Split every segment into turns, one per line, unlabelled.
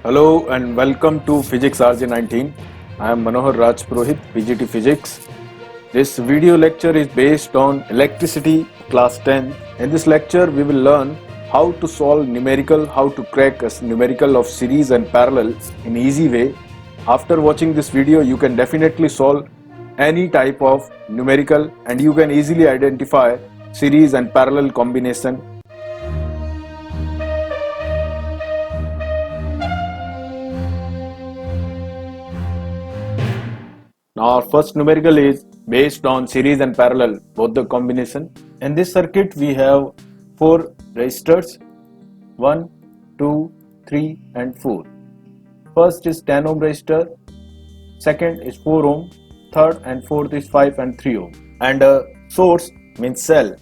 Hello and welcome to Physics RJ19. I am Manohar Raj Purohit, PGT Physics. This video lecture is based on electricity class 10. In this lecture, we will learn how to solve numerical, how to crack a numerical of series and parallel in easy way. After watching this video, you can definitely solve any type of numerical and you can easily identify series and parallel combination. Now our first numerical is based on series and parallel, both the combination. In this circuit we have 4 resistors, 1, 2, 3 and 4. First is 10 ohm resistor, second is 4 ohm, third and fourth is 5 and 3 ohm. And a source means cell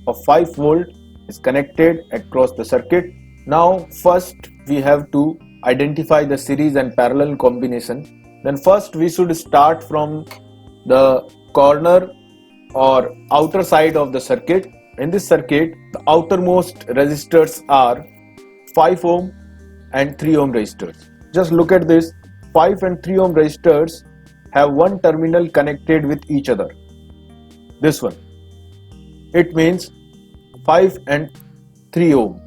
of 5 volt is connected across the circuit. Now first we have to identify the series and parallel combination. Then first we should start from the corner or outer side of the circuit. In this circuit, the outermost resistors are 5 ohm and 3 ohm resistors. Just look at this, 5 and 3 ohm resistors have one terminal connected with each other. This one. It means 5 and 3 ohm.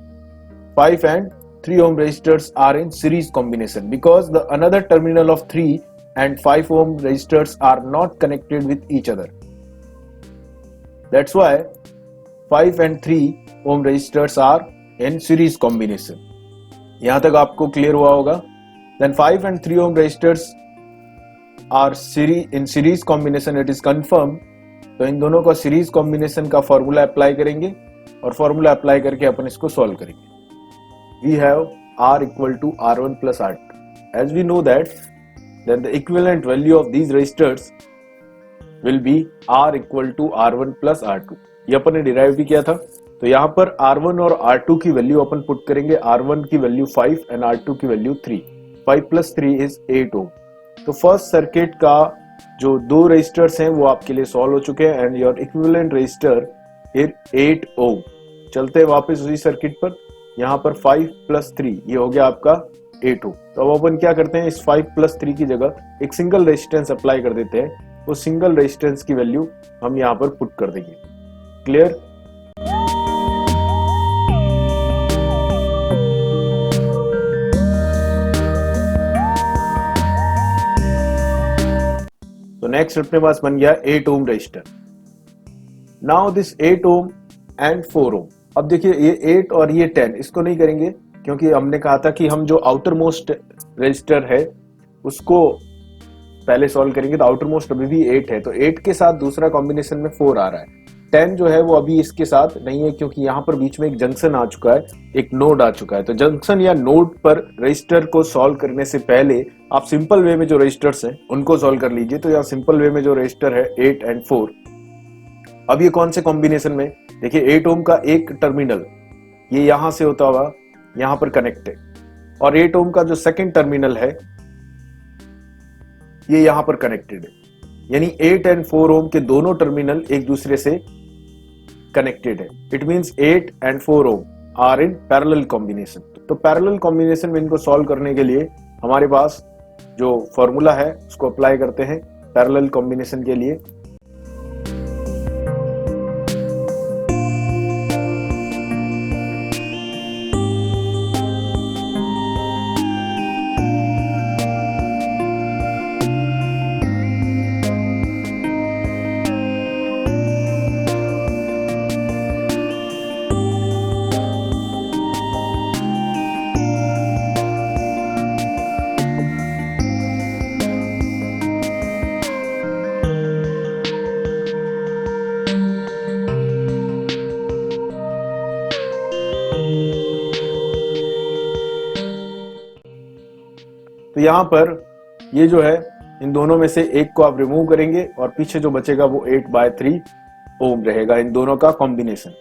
5 and 3 ohm resistors are in series combination because the another terminal of 3 and 5 ohm resistors are not connected with each other. That's why 5 and 3 ohm resistors are in series combination. यहाँ तक आपको clear हुआ होगा. Then 5 and 3 ohm resistors are in series combination. It is confirmed. तो इन दोनों का series combination का formula apply करेंगे और formula apply करके अपन इसको solve करेंगे. We have R equal to R1 plus R2. As we know that, then the equivalent value of these resistors will be R equal to R1 plus R2. ये अपन ने derive भी किया था. तो यहाँ पर R1 और R2 की वैल्यू अपन पुट करेंगे. R1 की वैल्यू 5 एंड R2 की वैल्यू 3. 5 plus 3 is 8 ओम. तो फर्स्ट सर्किट का जो दो रेजिस्टर्स हैं वो आपके लिए सॉल्व हो चुके हैं and your equivalent resistor is 8 ohm. चलते हैं वापस उसी सर्किट पर. यहाँ पर 5 plus 3 ये हो गया आपका 8 ओम. तो अब अपन क्या करते हैं, इस 5 plus 3 की जगह एक सिंगल रेजिस्टेंस अप्लाई कर देते हैं. वो सिंगल रेजिस्टेंस की वैल्यू हम यहाँ पर पुट कर देंगे. क्लियर? तो नेक्स्ट अपने पास बन गया 8 ohm resistor. Now this 8 ohm and 4 ohm. अब देखिए ये 8 और ये 10 इसको नहीं करेंगे क्योंकि हमने कहा था कि हम जो आउटर मोस्ट रजिस्टर है उसको पहले सॉल्व करेंगे. तो आउटर मोस्ट अभी भी 8 है तो 8 के साथ दूसरा कॉम्बिनेशन में 4 आ रहा है. 10 जो है वो अभी इसके साथ नहीं है क्योंकि यहाँ पर बीच में एक जंक्शन आ चुका है, एक नोड आ चुका है. तो जंक्शन या नोड पर रजिस्टर को सॉल्व करने से पहले आप सिंपल वे में जो रजिस्टर्स हैं उनको सॉल्व कर लीजिए. तो यहाँ सिंपल वे में जो रजिस्टर है 8 एंड 4. अब ये कौन से कॉम्बिनेशन में, देखिए 8 ओम का एक टर्मिनल ये यहां से होता हुआ यहां पर कनेक्ट है और 8 ओम का जो सेकंड टर्मिनल है ये यहां पर कनेक्टेड है. यानी 8 एंड 4 ओम के दोनों टर्मिनल एक दूसरे से कनेक्टेड है. It means 8 and 4 ohm are in parallel combination. तो पैरेलल कॉम्बिनेशन में इनको सॉल्व करने के लिए हमारे पास जो फॉर्मूला है उसको अप्लाई करते हैं पैरेलल कॉम्बिनेशन के लिए. तो यहां पर ये जो है इन दोनों में से एक को आप रिमूव करेंगे और पीछे जो बचेगा वो 8/3 ओम रहेगा इन दोनों का कॉम्बिनेशन.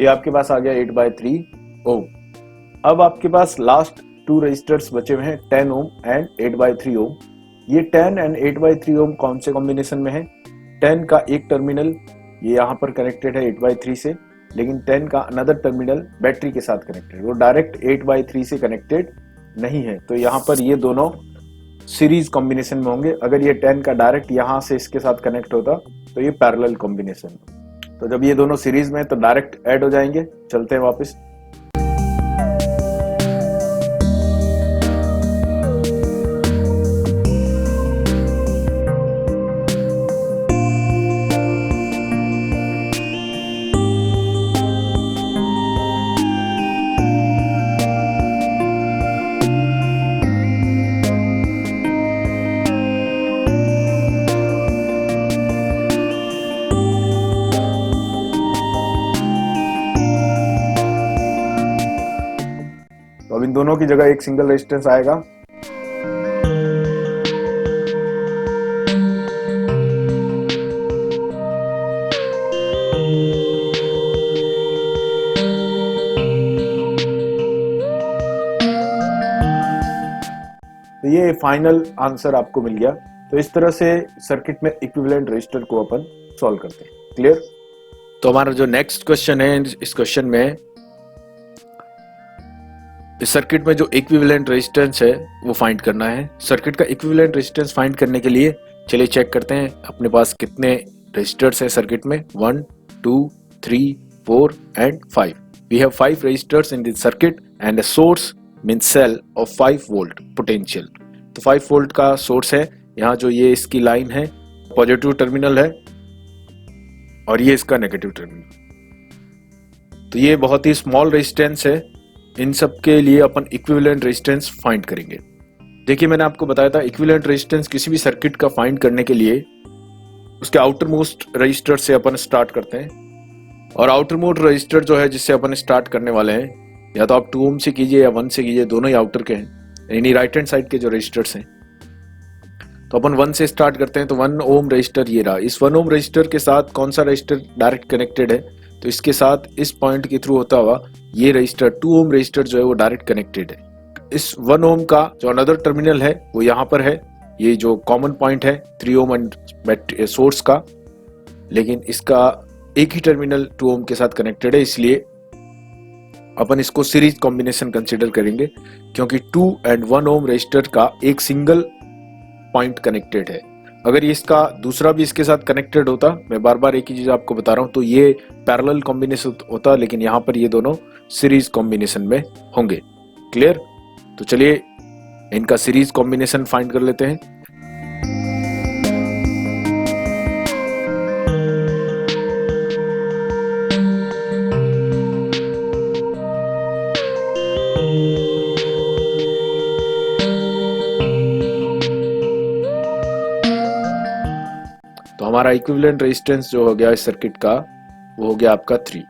तो ये आपके पास आ गया 8/3 ओम। अब आपके पास लास्ट 2 रजिस्टर्स बचे हुए हैं 10 ओम एंड 8/3 ओम। ये 10 एंड 8/3 ओम कौन से कॉम्बिनेशन में है? 10 का एक टर्मिनल ये यहाँ पर कनेक्टेड है 8/3 से, लेकिन 10 का अनदर टर्मिनल बैटरी के साथ कनेक्टेड, वो डायरेक्ट 8/3 से कनेक्टेड नहीं है। तो यहाँ पर ये दोनों सीरीज कॉम्बिनेशन में होंगे। अगर ये 10 का डायरेक्ट यहाँ से इसके साथ कनेक्ट होता तो ये पैरेलल कॉम्बिनेशन। तो जब ये दोनों सीरीज में तो डायरेक्ट ऐड हो जाएंगे। चलते हैं वापस। तो अब इन दोनों की जगह एक सिंगल रेजिस्टेंस आएगा। तो ये फाइनल आंसर आपको मिल गया। तो इस तरह से सर्किट में इक्विवेलेंट रेजिस्टर को अपन सॉल्व करते हैं। क्लियर? तो हमारा जो नेक्स्ट क्वेश्चन है, इस क्वेश्चन में इस सर्किट में जो इक्विवेलेंट रेजिस्टेंस है वो फाइंड करना है। सर्किट का इक्विवेलेंट रेजिस्टेंस फाइंड करने के लिए चलिए चेक करते हैं अपने पास कितने रेजिस्टर्स हैं सर्किट में। 1 2 3 4 and 5। We have 5 resistors in this circuit and a source means cell of 5 volt potential. तो 5 वोल्ट का सोर्स है। यहाँ जो ये इसकी लाइन है पॉजिटिव टर्मिनल है और ये इसका नेगेटिव टर्मिनल। तो ये बहुत ही स्मॉल रेजिस्टेंस है। इन सब के लिए अपन इक्विवेलेंट रेजिस्टेंस फाइंड करेंगे। देखिए मैंने आपको बताया था इक्विवेलेंट रेजिस्टेंस किसी भी सर्किट का फाइंड करने के लिए उसके आउटर मोस्ट रजिस्टर से अपन स्टार्ट करते हैं। और आउटर मोस्ट रजिस्टर जो है जिससे अपन स्टार्ट करने वाले हैं, या तो आप 2 ओम से कीजिए या 1 से कीजिए, दोनों ही आउटर के हैं, यानी राइट हैंड साइड के जो रजिस्टर्स हैं। तो अपन 1 से स्टार्ट करते हैं। तो 1 ओम रजिस्टर ये रहा। इस 1 ओम रजिस्टर के साथ कौन सा रजिस्टर डायरेक्ट कनेक्टेड है? तो इसके साथ इस पॉइंट के थ्रू होता हुआ ये रजिस्टर 2 ओम रजिस्टर जो है वो डायरेक्ट कनेक्टेड है। इस 1 ओम का जो अनदर टर्मिनल है वो यहाँ पर है। ये जो कॉमन पॉइंट है 3 ओम एंड सोर्स का, लेकिन इसका एक ही टर्मिनल 2 ओम के साथ कनेक्टेड है, इसलिए अपन इसको सीरीज कॉम्बिनेशन कंसीडर करेंगे, क्योंकि 2 एंड 1 ओम रजिस्टर का एक सिंगल पॉइंट कनेक्टेड है। अगर ये इसका दूसरा भी इसके साथ कनेक्टेड होता, मैं बार बार एक ही चीज आपको बता रहा हूं, तो ये पैरेलल कॉम्बिनेशन होता, लेकिन यहाँ पर ये दोनों सीरीज कॉम्बिनेशन में होंगे। क्लियर? तो चलिए इनका सीरीज कॉम्बिनेशन फाइंड कर लेते हैं। तो हमारा इक्विवेलेंट रेजिस्टेंस जो हो गया इस सर्किट का वो हो गया आपका 3,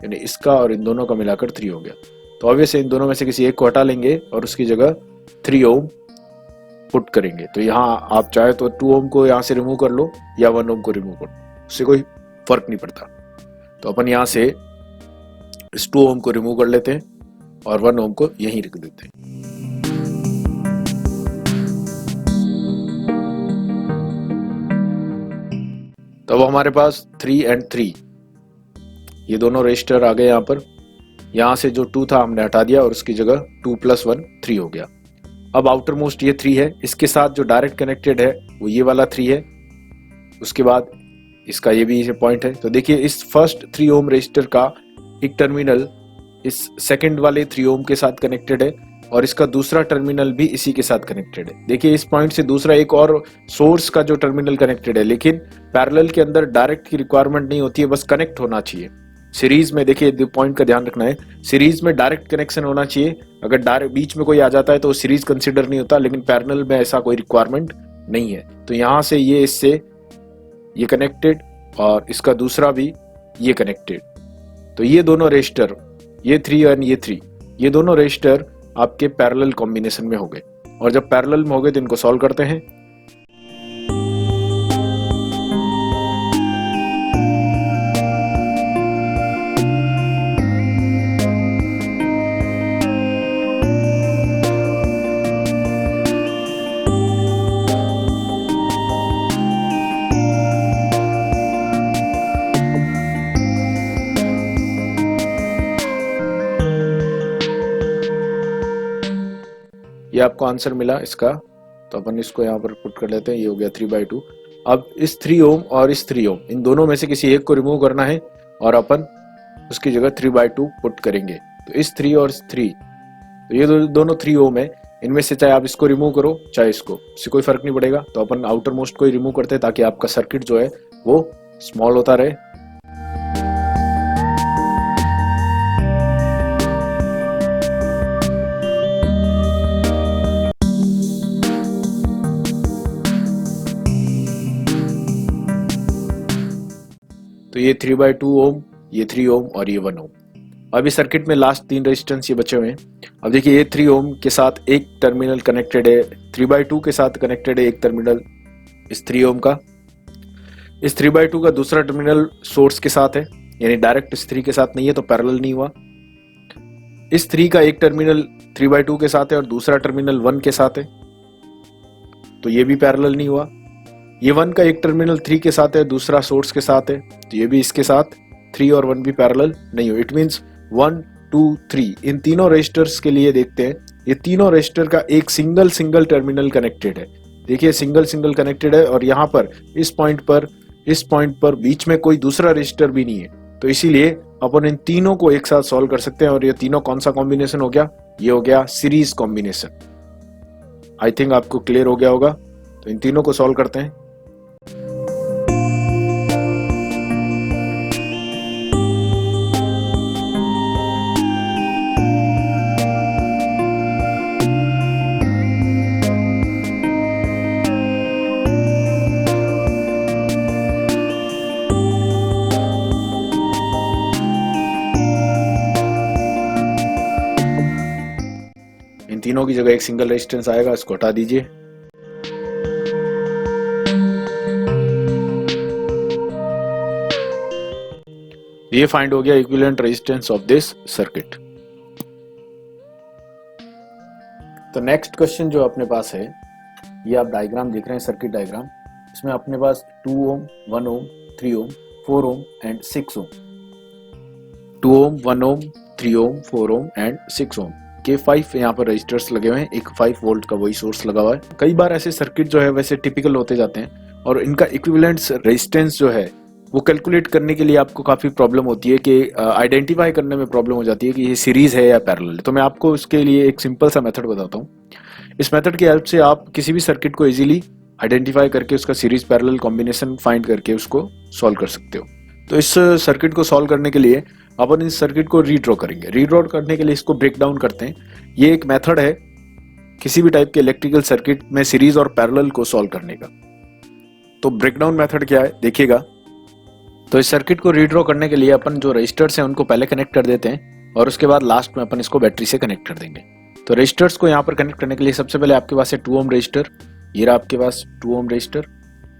यानी इसका और इन दोनों का मिलाकर 3 हो गया। तो ऑब्वियसली इन दोनों में से किसी एक को हटा लेंगे और उसकी जगह 3 ओम पुट करेंगे। तो यहाँ आप चाहे तो 2 ओम को यहाँ से रिमूव कर लो या 1 ओम को रिमूव कर लो, उससे कोई फर्क नहीं पड़ता। तो अपन यहाँ से इस 2 ओम को रिमूव कर लेते हैं और 1 ओम को यहीं रख देते हैं। तो अब हमारे पास 3 एंड 3 ये दोनों रजिस्टर आ गए यहाँ पर। यहाँ से जो 2 था हमने हटा दिया और उसकी जगह 2 + 1 3 हो गया। अब आउटर मोस्ट ये 3 है, इसके साथ जो डायरेक्ट कनेक्टेड है वो ये वाला 3 है, उसके बाद इसका ये भी पॉइंट है। तो देखिए इस फर्स्ट 3 ओम रजिस्टर का एक टर्मिनल इस सेकंड वाले 3 ओम के साथ कनेक्टेड है और इसका दूसरा टर्मिनल भी इसी के साथ कनेक्टेड है। देखिए इस पॉइंट से दूसरा एक और सोर्स का जो टर्मिनल कनेक्टेड है, लेकिन पैरेलल के अंदर डायरेक्ट की रिक्वायरमेंट नहीं होती है, बस कनेक्ट होना चाहिए। सीरीज में देखिए पॉइंट का ध्यान रखना है, सीरीज में डायरेक्ट कनेक्शन होना चाहिए। अगर डायरेक्ट बीच में कोई आ जाता है तो सीरीज कंसिडर नहीं होता, लेकिन पैरेलल में ऐसा कोई रिक्वायरमेंट नहीं है। तो यहाँ से ये इससे ये कनेक्टेड और इसका दूसरा भी ये कनेक्टेड। तो ये दोनों रजिस्टर, ये 3 और ये 3, ये दोनों रजिस्टर आपके पैरेलल कॉम्बिनेशन में हो गए। और जब पैरेलल में हो गए तो इनको सॉल्व करते हैं। ये आपको आंसर मिला इसका, तो अपन इसको यहाँ पर पुट कर लेते हैं, ये हो गया 3/2। अब इस 3 ओम और इस 3 ओम, इन दोनों में से किसी एक को रिमूव करना है और अपन उसकी जगह 3/2 पुट करेंगे। तो इस 3 और इस 3, तो ये दोनों 3 ओम है, इनमें से चाहे आप इसको रिमूव करो चाहे इससे कोई फर्क नहीं पड़ेगा। तो अपन आउटर मोस्ट को ही रिमूव करते हैं ताकि आपका सर्किट जो है वो स्मॉल होता रहे। तो ये 3/2 ओम, ये 3 ओम और ये 1 ओम। अब इस सर्किट में लास्ट 3 रेजिस्टेंस ये बचे हुए हैं। अब देखिए ये 3 ओम के साथ एक टर्मिनल कनेक्टेड है, 3/2 के साथ कनेक्टेड है एक टर्मिनल इस 3 ओम का। इस 3/2 का दूसरा टर्मिनल सोर्स के साथ है, यानी डायरेक्ट इस 3 के साथ नहीं है तो पैरेलल नहीं हुआ। इस 3 का एक टर्मिनल 3/2 के साथ है और दूसरा टर्मिनल 1 के साथ है, तो ये भी पैरेलल नहीं हुआ। ये 1 का एक टर्मिनल 3 के साथ है, दूसरा सोर्स के साथ है, तो ये भी इसके साथ 3 और 1 भी पैरेलल नहीं हुआ। इट मींस 1 2 3 इन तीनों रेजिस्टर्स के लिए देखते हैं, ये तीनों रेजिस्टर का एक सिंगल टर्मिनल कनेक्टेड है। देखिए सिंगल कनेक्टेड है और यहाँ पर इस पॉइंट पर बीच में कोई दूसरा रेजिस्टर भी नहीं है, तो इसीलिए अपन इन तीनों को एक साथ सॉल्व कर सकते हैं। और ये तीनों कौन सा कॉम्बिनेशन हो गया, ये हो गया सीरीज कॉम्बिनेशन। आई थिंक आपको क्लियर हो गया होगा। तो इन तीनों को सॉल्व करते हैं। इन तीनों की जगह एक सिंगल रेजिस्टेंस आएगा, इसको हटा दीजिए। ये फाइंड हो गया equivalent resistance of this circuit. तो नेक्स्ट क्वेश्चन जो अपने पास है, ये आप डायग्राम देख रहे हैं, सर्किट डायग्राम। इसमें अपने पास 2 ओम 1 ओम 3 ओम 4 ohm and 6 Om, 2 Om 1 Om 3 Om 4 ohm and 6 ओम के 5 यहाँ पर रजिस्टर्स लगे हुए हैं। एक 5 वोल्ट का वही सोर्स लगा हुआ है। कई बार ऐसे सर्किट जो है वैसे टिपिकल होते जाते हैं और इनका इक्विवेलेंट रेजिस्टेंस जो है वो कैलकुलेट करने के लिए आपको काफी प्रॉब्लम होती है कि आइडेंटिफाई करने में प्रॉब्लम हो जाती है कि ये सीरीज है या पैरेलल है। तो मैं आपको इसके लिए एक सिंपल सा मेथड बताता हूँ। इस मेथड की हेल्प से आप किसी भी सर्किट को इजीली आइडेंटिफाई करके उसका सीरीज पैरेलल कॉम्बिनेशन फाइंड करके उसको सॉल्व कर सकते हो। तो इस सर्किट को सॉल्व करने के लिए अपन इस सर्किट को रीड्रॉ करेंगे। रीड्रॉ करने के लिए इसको ब्रेक डाउन करते हैं। ये एक मेथड है किसी भी टाइप के इलेक्ट्रिकल सर्किट में सीरीज और पैरेलल को सॉल्व करने का। तो ब्रेकडाउन मेथड क्या है देखिएगा। तो इस सर्किट को रीड्रॉ करने के लिए अपन जो रजिस्टर्स हैं उनको पहले कनेक्ट कर देते हैं और उसके बाद लास्ट में अपन इसको बैटरी से कनेक्ट कर देंगे। तो रजिस्टर्स को यहाँ पर कनेक्ट करने के लिए सबसे पहले आपके पास है 2 ओम रजिस्टर। ये रहा आपके पास 2 ओम रजिस्टर।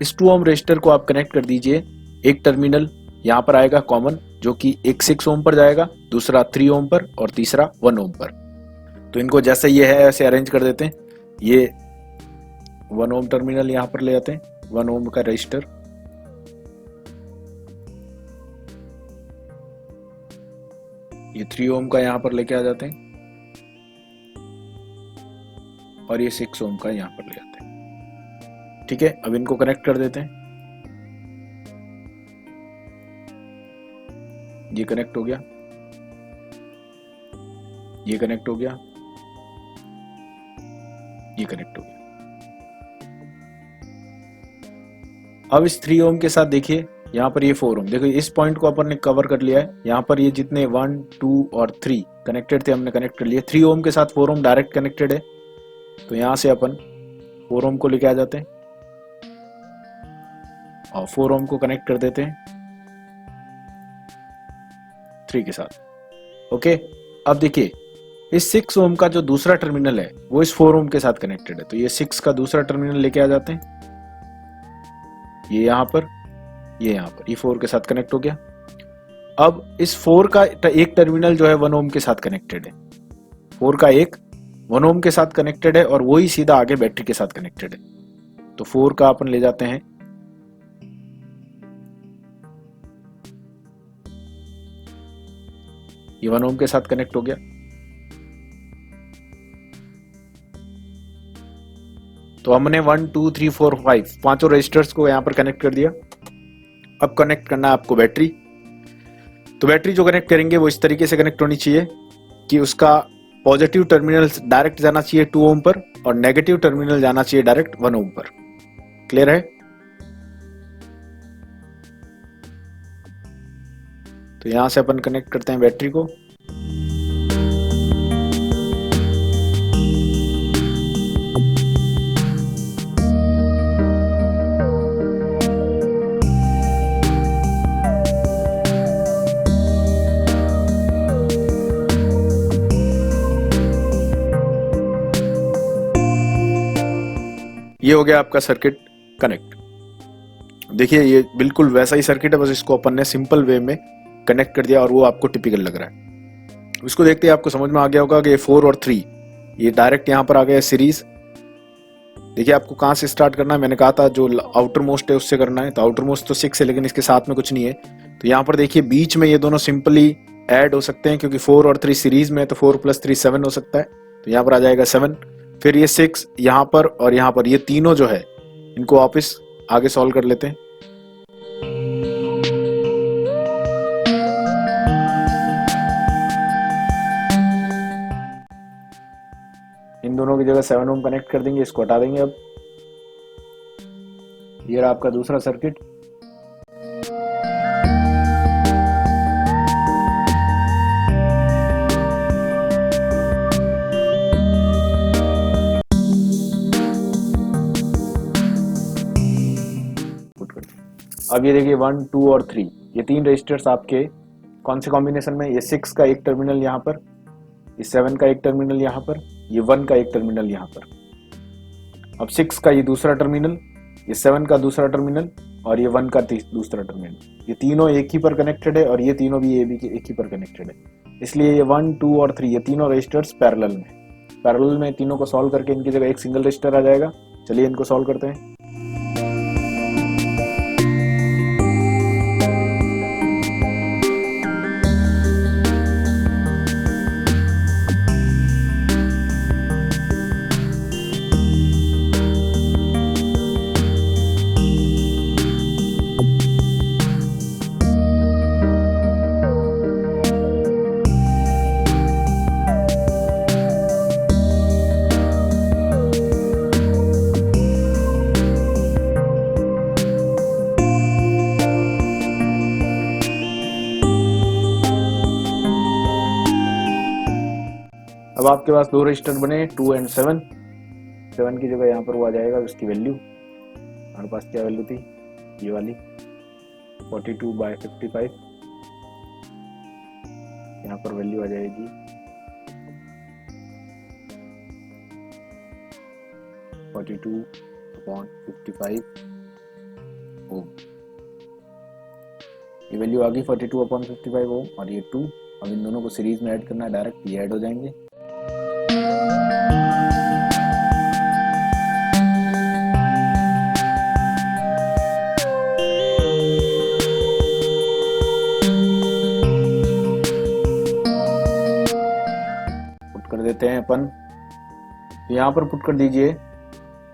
इस 2 ओम रजिस्टर को आप कनेक्ट कर दीजिए। एक टर्मिनल यहाँ पर आएगा कॉमन, जो कि एक 6 ओम पर जाएगा, दूसरा 3 ओम पर और तीसरा 1 ओम पर। तो इनको जैसे ये है ऐसे अरेंज कर देते हैं। ये 1 ओम टर्मिनल यहाँ पर ले जाते हैं, 1 ओम का रजिस्टर। ये 3 ओम का यहाँ पर लेके आ जाते हैं और ये 6 ओम का यहाँ पर ले जाते हैं। ठीक है, अब इनको कनेक्ट कर देते हैं। ये कनेक्ट हो गया, ये कनेक्ट हो गया, ये कनेक्ट हो गया। अब इस 3 ओम के साथ देखिए यहाँ पर ये 4 ओम, देखो इस पॉइंट को अपन ने कवर कर लिया है। यहाँ पर ये जितने 1 2 और 3 कनेक्टेड थे हमने कनेक्ट कर लिए। 3 ओम के साथ 4 ओम डायरेक्ट कनेक्टेड है, तो यहाँ से अपन 4 ओम को लेके आ जाते हैं और 4 ओम को कनेक्ट कर देते हैं 3 के साथ। ओके, अब देखिए इस 6 ओम का जो दूसरा टर्मिनल है वो इस 4 ओम के साथ कनेक्टेड है, तो ये 6 का दूसरा टर्मिनल लेके आ जाते हैं। ये यहाँ पर, ये यहाँ पर, ये 4 के साथ कनेक्ट हो गया। अब इस 4 का एक टर्मिनल जो है 1 ओम के साथ कनेक्टेड है। 4 का एक 1 ओम के साथ कनेक्टेड है और वही सीधा आगे बैटरी के साथ कनेक्टेड है। तो 4 का अपन ले जाते हैं, ये 1 ओम के साथ कनेक्ट हो गया। तो हमने 1 2 3 4 5 पांचों रजिस्टर्स को यहाँ पर कनेक्ट कर दिया। अब कनेक्ट करना है आपको बैटरी। तो बैटरी जो कनेक्ट करेंगे वो इस तरीके से कनेक्ट होनी चाहिए कि उसका पॉजिटिव टर्मिनल डायरेक्ट जाना चाहिए 2 ओम पर और नेगेटिव टर्मिनल जाना चाहिए डायरेक्ट 1 ओम पर। क्लियर है? तो यहां से अपन कनेक्ट करते हैं बैटरी को। ये हो गया आपका सर्किट कनेक्ट। देखिए ये बिल्कुल वैसा ही सर्किट है, बस इसको अपन ने सिंपल वे में कनेक्ट कर दिया और वो आपको टिपिकल लग रहा है। इसको देखते ही आपको समझ में आ गया होगा कि 4 और 3 ये डायरेक्ट यहाँ पर आ गया सीरीज। देखिए आपको कहाँ से स्टार्ट करना है, मैंने कहा था जो आउटर मोस्ट है उससे करना है। तो आउटर मोस्ट तो 6 है लेकिन इसके साथ में कुछ नहीं है। तो यहाँ पर देखिए बीच में ये दोनों सिंपली ऐड हो सकते हैं क्योंकि 4 और 3 सीरीज में है, तो 4 + 3 7 हो सकता है। तो यहाँ पर आ जाएगा 7, फिर ये 6 यहाँ पर और यहाँ पर, ये तीनों जो है इनको वापस आगे सॉल्व कर लेते हैं। इन दोनों की जगह 7 ओम कनेक्ट कर देंगे, इसको हटा देंगे। अब ये रहा आपका दूसरा सर्किट। अब ये देखिए 1 2 और 3 ये 3 रजिस्टर्स आपके कौन से कॉम्बिनेशन में, ये 6 का एक टर्मिनल यहाँ पर, ये 7 का एक टर्मिनल यहाँ पर, ये 1 का एक टर्मिनल यहाँ पर। अब 6 का ये दूसरा टर्मिनल, ये 7 का दूसरा टर्मिनल और ये 1 का दूसरा टर्मिनल, ये तीनों एक ही पर कनेक्टेड है और ये तीनों भी AB के एक ही पर कनेक्टेड है। इसलिए ये 1 2 और 3 ये तीनों रजिस्टर्स पैरेलल में तीनों को सॉल्व करके इनकी जगह एक सिंगल रजिस्टर आ जाएगा। चलिए इनको सॉल्व करते हैं। अब आपके पास दो रजिस्टर बने 2 और 7। 7 की जगह यहाँ पर वो आ जाएगा उसकी वैल्यू, हमारे पास क्या वैल्यू थी, ये वाली 42/55। यहाँ पर वैल्यू आ जाएगी 42/55 ओम। ये वैल्यू आ गई 42/55 ओम और ये 2। अब इन दोनों को सीरीज में ऐड करना है, डायरेक्ट ये ऐड हो जाएंगे। पुट कर देते हैं अपन, यहाँ पर पुट कर दीजिए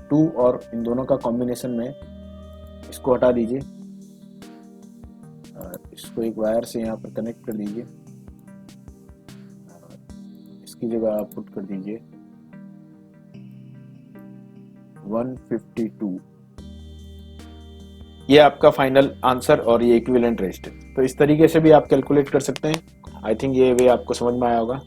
2 और इन दोनों का कॉम्बिनेशन में इसको हटा दीजिए, इसको एक वायर से यहाँ पर कनेक्ट कर दीजिए। इसकी जगह आप पुट कर दीजिए 152। ये आपका फाइनल आंसर और ये इक्विवेलेंट रेजिस्टेंस। तो इस तरीके से भी आप कैलकुलेट कर सकते हैं। आई थिंक ये वे आपको समझ में आया होगा।